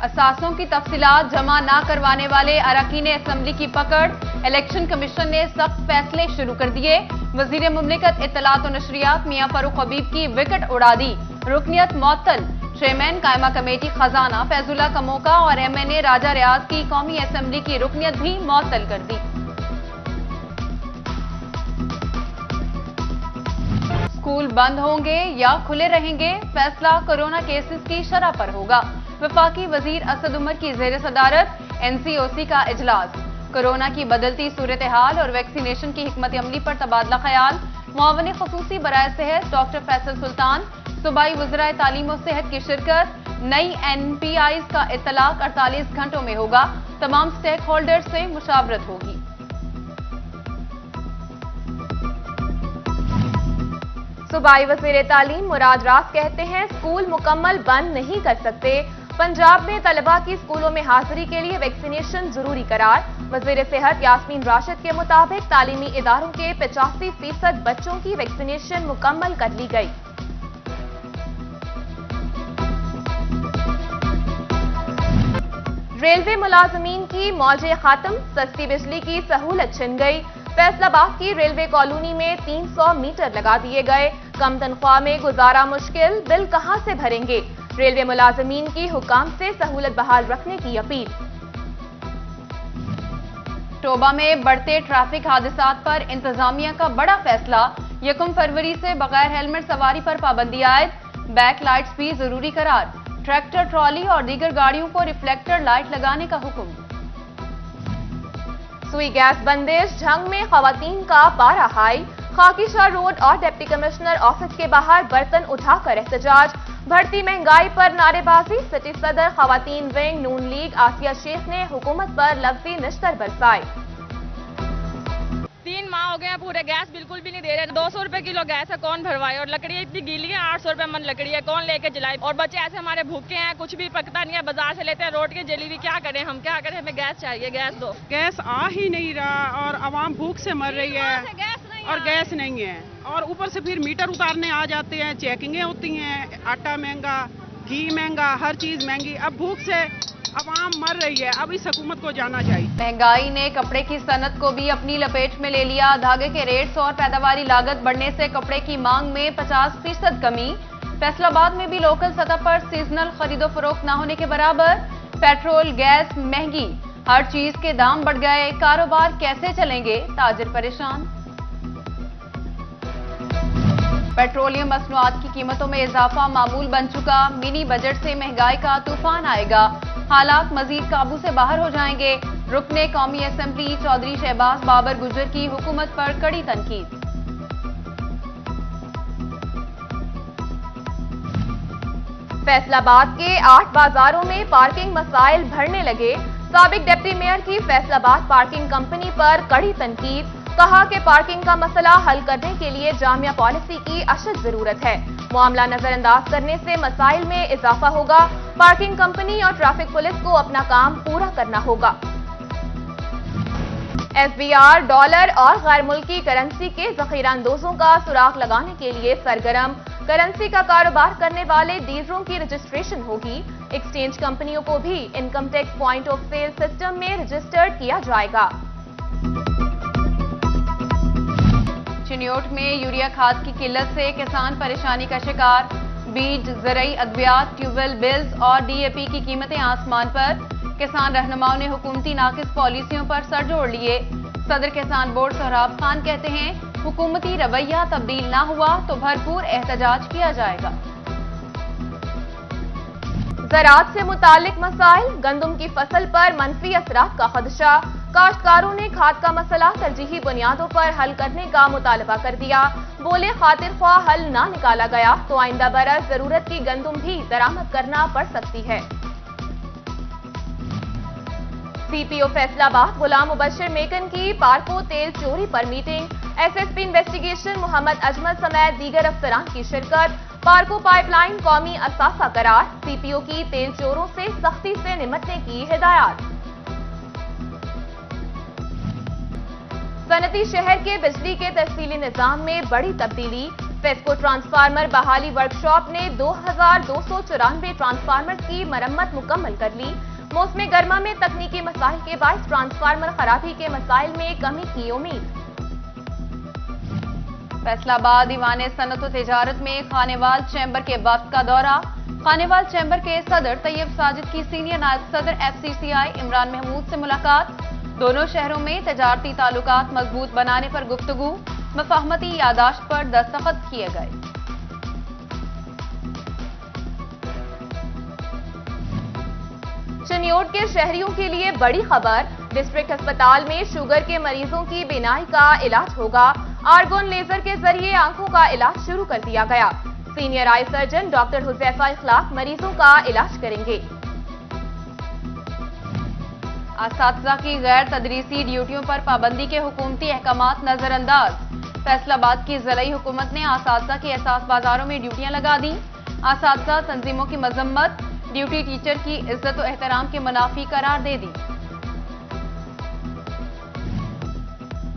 असासों की तफसीलात जमा ना करवाने वाले अरकान असम्बली की पकड़, इलेक्शन कमीशन ने सख्त फैसले शुरू कर दिए। वजीर मुमलिकत इत्तलात और नशरियात मियां फारूक हबीब की विकेट उड़ा दी, रुकनियत मुअत्तल। चेयरमैन कायमा कमेटी खजाना फैजुल्ला कमोका और MNA राजा रियाज की कौमी असम्बली की रुकनियत भी मुअत्तल कर दी। स्कूल बंद होंगे या खुले रहेंगे, फैसला कोरोना केसेस की शरह पर होगा। वफाकी वजीर असद उमर की ज़ेर सदारत NCOC का इजलास। कोरोना की बदलती सूरत हाल और वैक्सीनेशन की हिकमत अमली पर तबादला ख्याल। मुआवन खसूसी बराए सेहत डॉक्टर फैसल सुल्तान, सूबाई वज़राए तालीम और सेहत की शिरकत। नई NPIs का इत्तलाक 48 घंटों में होगा, तमाम स्टेक होल्डर्स से मुशावरत होगी। सूबाई वज़ीर तालीम मुराद रास कहते हैं, स्कूल मुकम्मल बंद नहीं कर सकते। पंजाब में तलबा की स्कूलों में हाजिरी के लिए वैक्सीनेशन जरूरी करार। वज़ीर सेहत यास्मीन राशिद के मुताबिक तालीमी इदारों के 85% बच्चों की वैक्सीनेशन मुकम्मल कर ली गई। रेलवे मुलाजमीन की मौजे खात्म, सस्ती बिजली की सहूलत छिन गई। फैसलाबाद की रेलवे कॉलोनी में 300 मीटर लगा दिए गए। कम तनख्वाह में गुजारा मुश्किल, बिल कहां से भरेंगे? रेलवे मुलाजमीन की हुकाम से सहूलत बहाल रखने की अपील। टोबा में बढ़ते ट्रैफिक हादसात पर इंतजामिया का बड़ा फैसला। 1 फरवरी से बगैर हेलमेट सवारी पर पाबंदी आयद, बैक लाइट्स भी जरूरी करार। ट्रैक्टर, ट्रॉली और दीगर गाड़ियों को रिफ्लेक्टर लाइट लगाने का हुक्म। सुई गैस बंदिश, झंग में खवातीन का पारा हाई। खाकीशाह रोड और डिप्टी कमिश्नर ऑफिस के बाहर बर्तन उठाकर एहतजाज। बढ़ती महंगाई पर नारेबाजी। सिटी सदर खवातीन विंग नून लीग आसिया शेख ने हुकूमत पर लफ्जी निश्तर बरसाए। 3 माह हो गए हैं, पूरे गैस बिल्कुल भी नहीं दे रहे। 200 रुपए किलो गैस है, कौन भरवाए? और लकड़ियाँ इतनी गीली है, 800 रुपए मन लकड़ी है, कौन लेके जलाए? और बच्चे ऐसे हमारे भूखे हैं, कुछ भी पकता नहीं है, बाजार से लेते हैं रोड के जलेबी। क्या करें हम, क्या करें? हमें गैस चाहिए, गैस दो। गैस आ ही नहीं रहा और आवाम भूख से मर रही है और गैस नहीं है। और ऊपर से फिर मीटर उतारने आ जाते हैं, चेकिंगें होती हैं, आटा महंगा, घी महंगा, हर चीज महंगी। अब भूख से अवाम मर रही है, अब इस हुकूमत को जाना चाहिए। महंगाई ने कपड़े की सनत को भी अपनी लपेट में ले लिया। धागे के रेट्स और पैदावारी लागत बढ़ने से कपड़े की मांग में 50% कमी। फैसलाबाद में भी लोकल सतह पर सीजनल खरीदो फरोख्त न होने के बराबर। पेट्रोल, गैस महंगी, हर चीज के दाम बढ़ गए, कारोबार कैसे चलेंगे? ताजिर परेशान। पेट्रोलियम मसनूआत की कीमतों में इजाफा मामूल बन चुका। मिनी बजट से महंगाई का तूफान आएगा, हालात मजीद काबू से बाहर हो जाएंगे। रुकने कौमी असेंबली चौधरी शहबाज बाबर गुजर की हुकूमत पर कड़ी तनकीद। फैसलाबाद के 8 बाजारों में पार्किंग मसाइल बढ़ने लगे। साबिक डिप्टी मेयर की फैसलाबाद पार्किंग कंपनी पर कड़ी तनकीद। कहा कि पार्किंग का मसला हल करने के लिए जामिया पॉलिसी की अशद जरूरत है। मामला नजरअंदाज करने से मसाइल में इजाफा होगा। पार्किंग कंपनी और ट्रैफिक पुलिस को अपना काम पूरा करना होगा। SBR, डॉलर और गैर मुल्की करेंसी के जखीरांदोजों का सुराग लगाने के लिए सरगर्म। करेंसी का कारोबार करने वाले डीलरों की रजिस्ट्रेशन होगी। एक्सचेंज कंपनियों को भी income tax point of sale system में रजिस्टर्ड किया जाएगा। चिन्योट में यूरिया खाद की किल्लत से किसान परेशानी का शिकार। बीज, ज़रई अद्वियात, ट्यूबवेल बिल्स और DAP की कीमतें आसमान पर। किसान रहनुमाओं ने हुकूमती नाकिस पॉलिसियों पर सर जोड़ लिए। सदर किसान बोर्ड सोहराब खान कहते हैं, हुकूमती रवैया तब्दील ना हुआ तो भरपूर एहतजाज किया जाएगा। ज़राअत से मुतालिक मसाइल। गंदम की फसल पर मनफी असरात का खदशा। काश्तकारों ने खाद का मसला तरजीही बुनियादों पर हल करने का मुतालबा कर दिया। बोले, खातिर ख्वाह हल ना निकाला गया तो आइंदा बरस जरूरत की गंदम भी दरामद करना पड़ सकती है। CPO फैसलाबाद गुलाम मुबश्शिर मेकन की पार्को तेल चोरी पर meeting. SSP investigation Mohammad Ajmal समेत दीगर अफसरान की शिरकत। पार्को पाइपलाइन कौमी असासा करार। CPO की तेल चोरों से सख्ती से निपटने की हिदायत। सनती शहर के बिजली के तफसीली निजाम में बड़ी तब्दीली। फेस्को ट्रांसफार्मर बहाली वर्कशॉप ने 2294 ट्रांसफार्मर की मरम्मत मुकम्मल कर ली। मौसम गर्मा में तकनीकी मसाइल के बायस ट्रांसफार्मर खराबी के मसाइल में कमी की उम्मीद। फैसलाबाद दीवान सनत व तिजारत में खानेवाल चैम्बर के वफ्द का दौरा। खानेवाल चैम्बर के सदर तैयब साजिद की सीनियर नायब सदर FCCI इमरान महमूद से मुलाकात। दोनों शहरों में तजारती ताल्लुकात मजबूत बनाने पर गुफ्तगू, मफाहमती यादाश्त पर दस्तखत किए गए। चनियोट के शहरियों के लिए बड़ी खबर, डिस्ट्रिक्ट अस्पताल में शुगर के मरीजों की बीनाई का इलाज होगा। आर्गोन लेजर के जरिए आंखों का इलाज शुरू कर दिया गया। Senior eye surgeon doctor Huzaifa Ikhlaq मरीजों का इलाज करेंगे। असातिज़ा की गैर तदरीसी ड्यूटियों पर पाबंदी के हुकूमती अहकामात नजरअंदाज। फैसलाबाद की ज़िलाई हुकूमत ने असातिज़ा के एहसास बाजारों में ड्यूटियां लगा दी। असातिज़ा तंजीमों की मजम्मत, ड्यूटी टीचर की इज्जत व एहतराम के मुनाफी करार दे दी।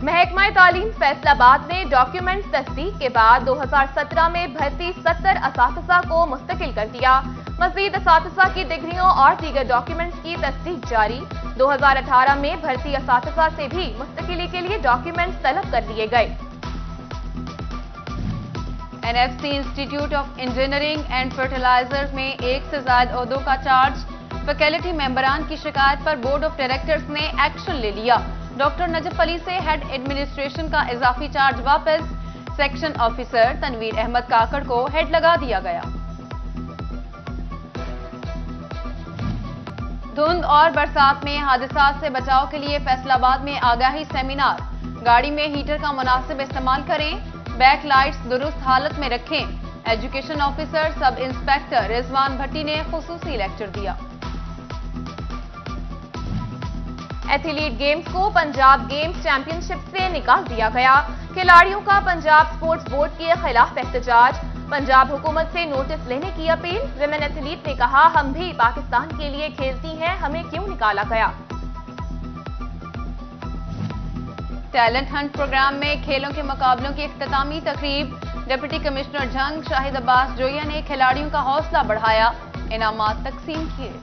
महकमा तालीम फैसलाबाद ने डॉक्यूमेंट्स तस्दीक के बाद 2017 में भर्ती 70 असातिज़ा को मुस्तकिल कर दिया। मज़ीद असातिज़ा की डिग्रियों और दीगर डॉक्यूमेंट्स की तस्दीक जारी। 2018 में भर्ती असातिज़ा से भी मुस्तकिली के लिए डॉक्यूमेंट्स तलब कर लिए गए। NFC institute of engineering and fertilisers में एक से ज्यादा ओहदों का चार्ज। फैकल्टी मेंबरान की शिकायत पर बोर्ड ऑफ डायरेक्टर्स ने एक्शन ले लिया। डॉक्टर नजफ अली से हेड एडमिनिस्ट्रेशन का इजाफी चार्ज वापस। सेक्शन ऑफिसर तनवीर अहमद काकड़ को हेड लगा दिया गया। धुंध और बरसात में हादसात से बचाव के लिए फैसलाबाद में आगाही सेमिनार। गाड़ी में हीटर का मुनासिब इस्तेमाल करें, बैक लाइट्स दुरुस्त हालत में रखें। Education officer sub inspector Rizwan Bhatti ने खुसूसी लेक्चर दिया। एथलीट गेम्स को पंजाब गेम्स चैंपियनशिप से निकाल दिया गया। खिलाड़ियों का पंजाब स्पोर्ट्स बोर्ड के खिलाफ एहतजाज। पंजाब हुकूमत से नोटिस लेने की अपील। विमेन एथलीट ने कहा, हम भी पाकिस्तान के लिए खेलती हैं, हमें क्यों निकाला गया। टैलेंट हंट प्रोग्राम में खेलों के मुकाबलों की इख्तितामी तकरीब। डिप्टी कमिश्नर जंग शाहिद अब्बास जोया ने खिलाड़ियों का हौसला बढ़ाया, इनामात तकसीम किए।